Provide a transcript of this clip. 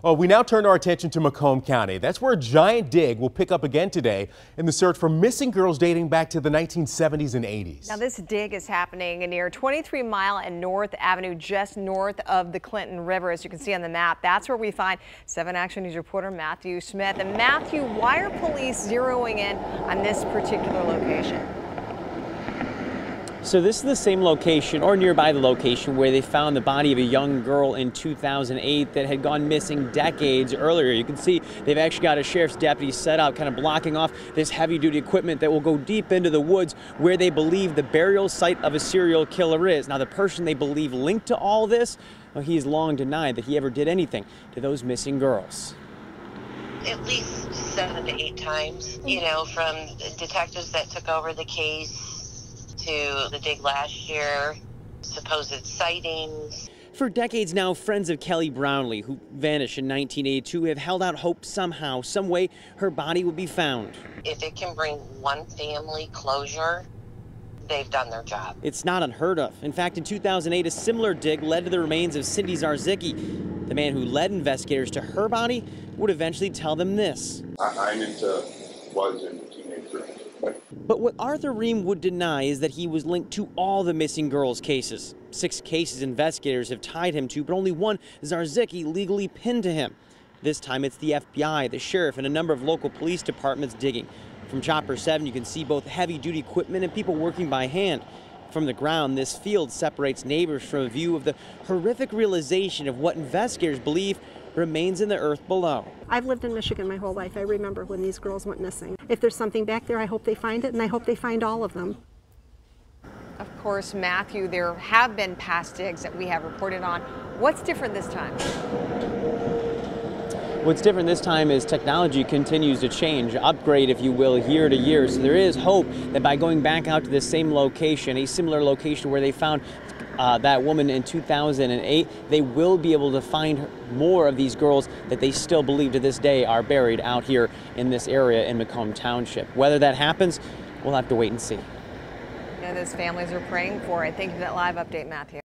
Well, we now turn our attention to Macomb County. That's where a giant dig will pick up again today in the search for missing girls dating back to the 1970s and 80s. Now, this dig is happening near 23 Mile and North Avenue, just north of the Clinton River. As you can see on the map, that's where we find 7 Action News reporter Matthew Smith. And Matthew, why are police zeroing in on this particular location? So this is the same location, or nearby the location, where they found the body of a young girl in 2008 that had gone missing decades earlier. You can see they've actually got a sheriff's deputy set up, kind of blocking off this heavy-duty equipment that will go deep into the woods where they believe the burial site of a serial killer is. Now, the person they believe linked to all this, well, he's long denied that he ever did anything to those missing girls. At least 7 to 8 times, you know, from detectives that took over the case to the dig last year, supposed sightings. For decades now, friends of Kelly Brownlee, who vanished in 1982, have held out hope somehow, some way, her body would be found. If it can bring one family closure, they've done their job. It's not unheard of. In fact, in 2008, a similar dig led to the remains of Cindy Zarzicki. The man who led investigators to her body would eventually tell them this. I'm into was in teenager. But what Arthur Ream would deny is that he was linked to all the missing girls cases. 6 cases investigators have tied him to, but only one, Zarzicki, legally pinned to him. This time it's the FBI, the sheriff, and a number of local police departments digging. From Chopper 7, you can see both heavy-duty equipment and people working by hand. From the ground, this field separates neighbors from a view of the horrific realization of what investigators believe remains in the earth below. I've lived in Michigan my whole life. I remember when these girls went missing. If there's something back there, I hope they find it, and I hope they find all of them. Of course, Matthew, there have been past digs that we have reported on. What's different this time? What's different this time is technology continues to change, upgrade, if you will, year to year. So there is hope that by going back out to the same location, a similar location where they found that woman in 2008, they will be able to find more of these girls that they still believe to this day are buried out here in this area in Macomb Township. Whether that happens, we'll have to wait and see. You know, those families are praying for it. Thank you for that live update, Matthew.